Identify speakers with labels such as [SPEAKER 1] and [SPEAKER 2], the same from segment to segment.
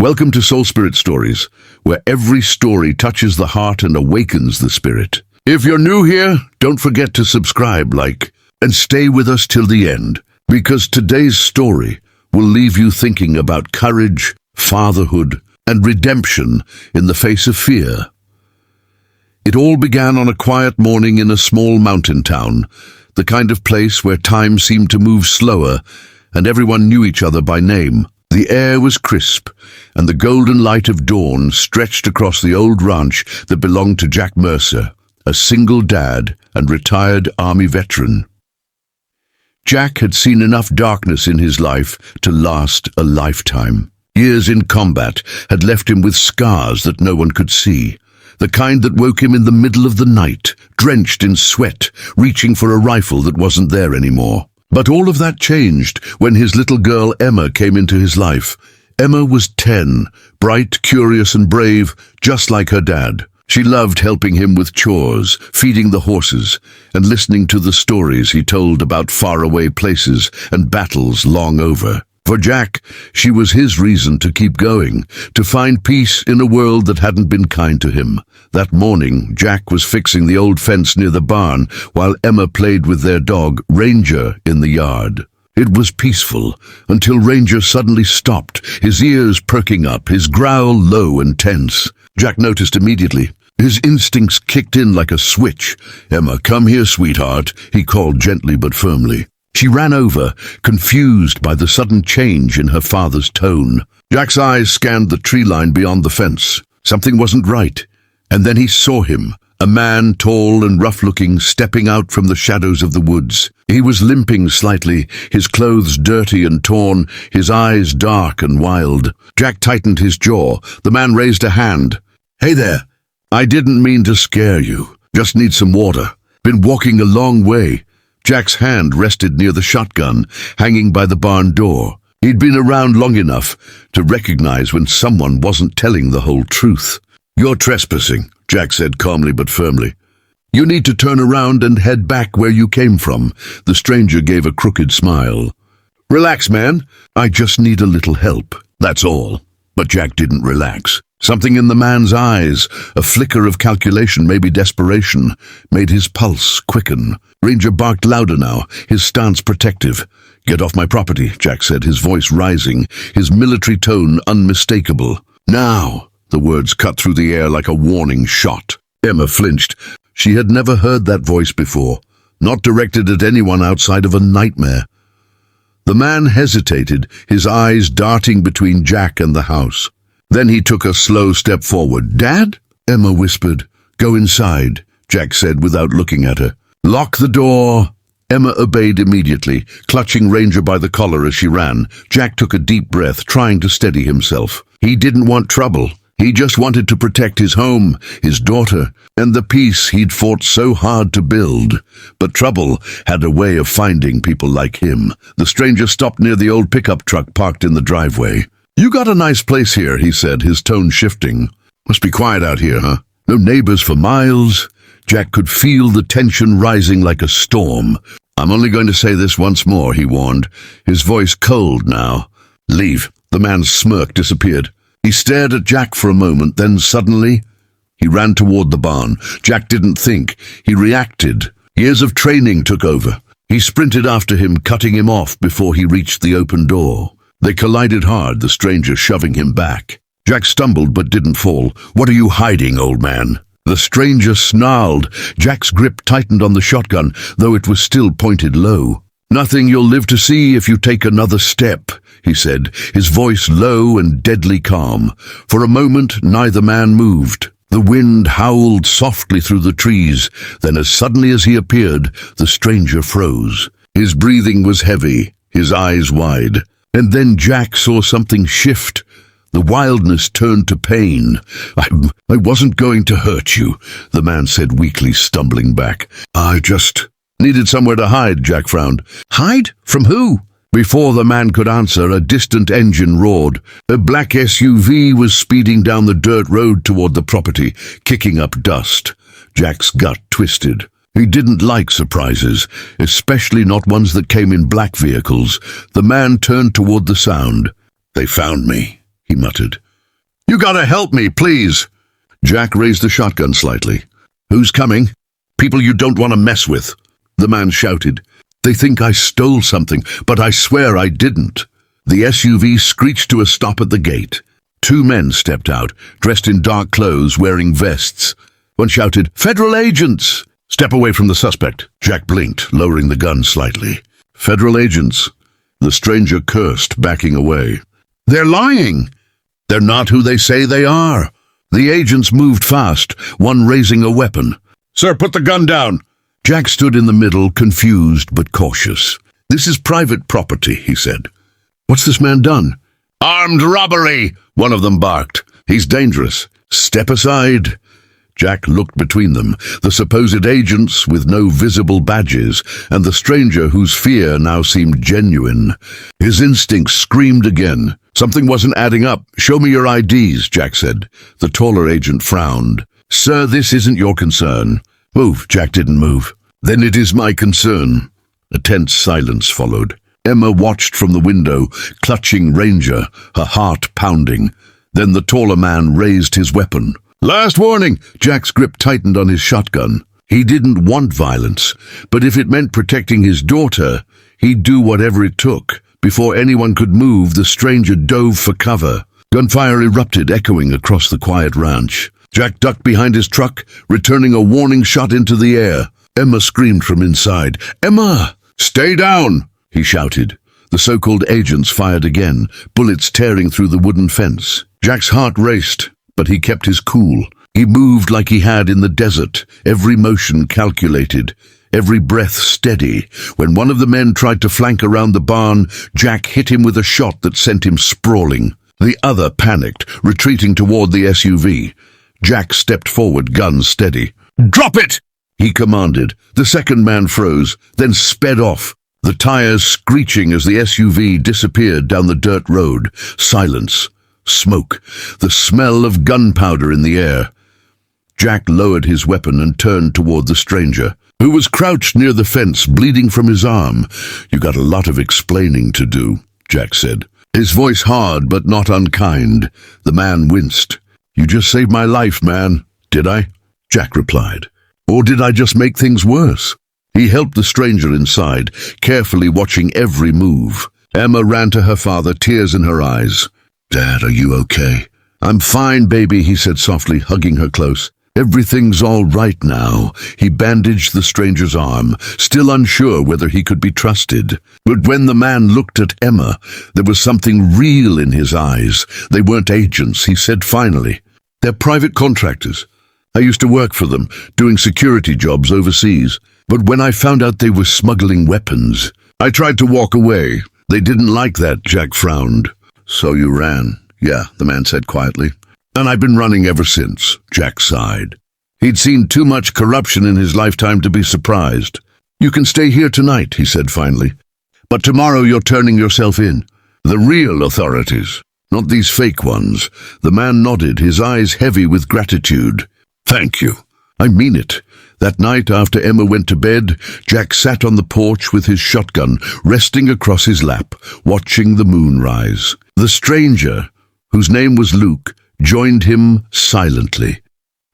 [SPEAKER 1] Welcome to Soul Spirit Stories, where every story touches the heart and awakens the spirit. If you're new here, don't forget to subscribe, like, and stay with us till the end, because today's story will leave you thinking about courage, fatherhood, and redemption in the face of fear. It all began on a quiet morning in a small mountain town, the kind of place where time seemed to move slower and everyone knew each other by name. The air was crisp, and the golden light of dawn stretched across the old ranch that belonged to Jack Mercer, a single dad and retired Army veteran. Jack had seen enough darkness in his life to last a lifetime. Years in combat had left him with scars that no one could see, the kind that woke him in the middle of the night, drenched in sweat, reaching for a rifle that wasn't there anymore. But all of that changed when his little girl Emma came into his life. Emma was 10, bright, curious and brave, just like her dad. She loved helping him with chores, feeding the horses, and listening to the stories he told about faraway places and battles long over. For Jack, she was his reason to keep going, to find peace in a world that hadn't been kind to him. That morning, Jack was fixing the old fence near the barn while Emma played with their dog, Ranger, in the yard. It was peaceful until Ranger suddenly stopped, his ears perking up, his growl low and tense. Jack noticed immediately. His instincts kicked in like a switch. "Emma, come here, sweetheart," he called gently but firmly. She ran over, confused by the sudden change in her father's tone. Jack's eyes scanned the tree line beyond the fence. Something wasn't right. And then he saw him, a man tall and rough-looking, stepping out from the shadows of the woods. He was limping slightly, his clothes dirty and torn, his eyes dark and wild. Jack tightened his jaw. The man raised a hand. "Hey there. I didn't mean to scare you. Just need some water. Been walking a long way." Jack's hand rested near the shotgun, hanging by the barn door. He'd been around long enough to recognize when someone wasn't telling the whole truth. "You're trespassing," Jack said calmly but firmly. "You need to turn around and head back where you came from." The stranger gave a crooked smile. "Relax, man. I just need a little help. That's all." But Jack didn't relax. Something in the man's eyes, a flicker of calculation, maybe desperation, made his pulse quicken. Ranger barked louder now, his stance protective. "Get off my property," Jack said, his voice rising, his military tone unmistakable. "Now!" The words cut through the air like a warning shot. Emma flinched. She had never heard that voice before, not directed at anyone outside of a nightmare. The man hesitated, his eyes darting between Jack and the house. Then he took a slow step forward. "Dad?" Emma whispered. "Go inside," Jack said without looking at her. "Lock the door." Emma obeyed immediately, clutching Ranger by the collar as she ran. Jack took a deep breath, trying to steady himself. He didn't want trouble. He just wanted to protect his home, his daughter, and the peace he'd fought so hard to build. But trouble had a way of finding people like him. The stranger stopped near the old pickup truck parked in the driveway. "You got a nice place here," he said, his tone shifting. "Must be quiet out here, huh? No neighbors for miles." Jack could feel the tension rising like a storm. "I'm only going to say this once more," he warned, his voice cold now. "Leave." The man's smirk disappeared. He stared at Jack for a moment, then suddenly he ran toward the barn. Jack didn't think. He reacted. Years of training took over. He sprinted after him, cutting him off before he reached the open door. They collided hard, the stranger shoving him back. Jack stumbled but didn't fall. "What are you hiding, old man?" The stranger snarled. Jack's grip tightened on the shotgun, though it was still pointed low. "Nothing you'll live to see if you take another step," he said, his voice low and deadly calm. For a moment, neither man moved. The wind howled softly through the trees. Then as suddenly as he appeared, the stranger froze. His breathing was heavy, his eyes wide. And then Jack saw something shift. The wildness turned to pain. I wasn't going to hurt you," the man said weakly, stumbling back. "I just needed somewhere to hide," Jack frowned. "Hide? From who?" Before the man could answer, a distant engine roared. A black SUV was speeding down the dirt road toward the property, kicking up dust. Jack's gut twisted. He didn't like surprises, especially not ones that came in black vehicles. The man turned toward the sound. "They found me," he muttered. You gotta help me, please. Jack raised the shotgun slightly. Who's coming? People you don't want to mess with, the man shouted. They think I stole something, but I swear I didn't. The SUV screeched to a stop at the gate. Two men stepped out, dressed in dark clothes, wearing vests. One shouted, "Federal agents!" "Step away from the suspect." Jack blinked, lowering the gun slightly. "Federal agents." The stranger cursed, backing away. "They're lying. They're not who they say they are." The agents moved fast, one raising a weapon. "Sir, put the gun down." Jack stood in the middle, confused but cautious. "This is private property," he said. "What's this man done?" "Armed robbery," one of them barked. "He's dangerous. Step aside." Jack looked between them, the supposed agents with no visible badges, and the stranger whose fear now seemed genuine. His instincts screamed again. Something wasn't adding up. "Show me your IDs," Jack said. The taller agent frowned. "Sir, this isn't your concern." "Move." Jack didn't move. "Then it is my concern." A tense silence followed. Emma watched from the window, clutching Ranger, her heart pounding. Then the taller man raised his weapon. "Last warning!" Jack's grip tightened on his shotgun. He didn't want violence, but if it meant protecting his daughter, he'd do whatever it took. Before anyone could move, the stranger dove for cover. Gunfire erupted, echoing across the quiet ranch. Jack ducked behind his truck, returning a warning shot into the air. Emma screamed from inside. "Emma!" "Stay down!" he shouted. The so-called agents fired again, bullets tearing through the wooden fence. Jack's heart raced, but he kept his cool. He moved like he had in the desert, every motion calculated, every breath steady. When one of the men tried to flank around the barn, Jack hit him with a shot that sent him sprawling. The other panicked, retreating toward the SUV. Jack stepped forward, gun steady. "Drop it!" he commanded. The second man froze, then sped off, the tires screeching as the SUV disappeared down the dirt road. Silence. Smoke. The smell of gunpowder in the air. Jack lowered his weapon and turned toward the stranger, who was crouched near the fence, bleeding from his arm. "You got a lot of explaining to do," Jack said, his voice hard but not unkind. The man winced. "You just saved my life, man." "Did I?" Jack replied. "Or did I just make things worse?" He helped the stranger inside, carefully watching every move. Emma ran to her father, tears in her eyes. "Dad, are you okay?" "I'm fine, baby," he said softly, hugging her close. "Everything's all right now." He bandaged the stranger's arm, still unsure whether he could be trusted. But when the man looked at Emma, there was something real in his eyes. "They weren't agents," he said finally. "They're private contractors. I used to work for them, doing security jobs overseas. But when I found out they were smuggling weapons, I tried to walk away. They didn't like that," Jack frowned. "So you ran?" "Yeah," the man said quietly. "And I've been running ever since," Jack sighed. He'd seen too much corruption in his lifetime to be surprised. "You can stay here tonight," he said finally. "But tomorrow you're turning yourself in. The real authorities, not these fake ones." The man nodded, his eyes heavy with gratitude. "Thank you. I mean it." That night, after Emma went to bed, Jack sat on the porch with his shotgun resting across his lap, watching the moon rise. The stranger, whose name was Luke, joined him silently.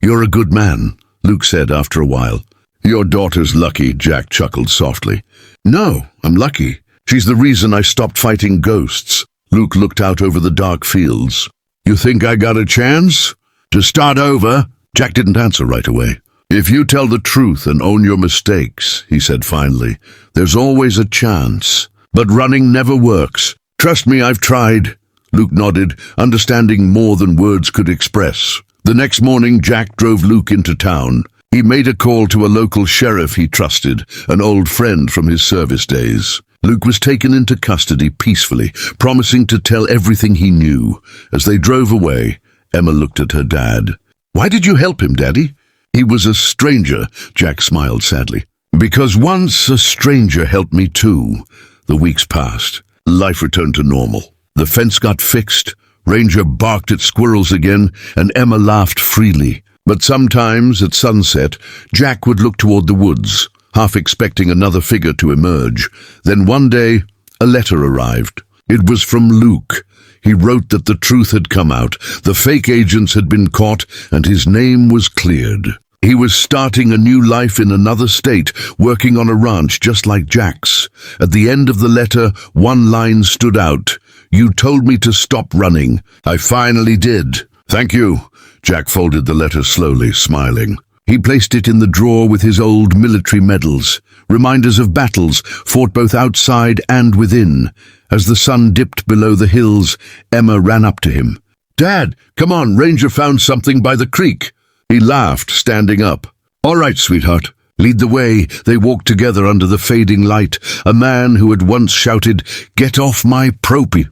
[SPEAKER 1] "You're a good man," Luke said after a while. "Your daughter's lucky," Jack chuckled softly. "No, I'm lucky. She's the reason I stopped fighting ghosts." Luke looked out over the dark fields. "You think I got a chance? To start over?" Jack didn't answer right away. "If you tell the truth and own your mistakes," he said finally, "there's always a chance. But running never works. Trust me, I've tried." Luke nodded, understanding more than words could express. The next morning, Jack drove Luke into town. He made a call to a local sheriff he trusted, an old friend from his service days. Luke was taken into custody peacefully, promising to tell everything he knew. As they drove away, Emma looked at her dad. "Why did you help him, Daddy?" "He was a stranger," Jack smiled sadly. "Because once a stranger helped me too." The weeks passed. Life returned to normal. The fence got fixed, Ranger barked at squirrels again, and Emma laughed freely. But sometimes, at sunset, Jack would look toward the woods, half expecting another figure to emerge. Then one day, a letter arrived. It was from Luke. He wrote that the truth had come out, the fake agents had been caught, and his name was cleared. He was starting a new life in another state, working on a ranch just like Jack's. At the end of the letter, one line stood out. "You told me to stop running. I finally did." "Thank you." Jack folded the letter slowly, smiling. He placed it in the drawer with his old military medals, reminders of battles fought both outside and within. As the sun dipped below the hills, Emma ran up to him. "Dad, come on, Ranger found something by the creek." He laughed, standing up. "All right, sweetheart. Lead the way." They walked together under the fading light. A man who had once shouted, "Get off my propy,"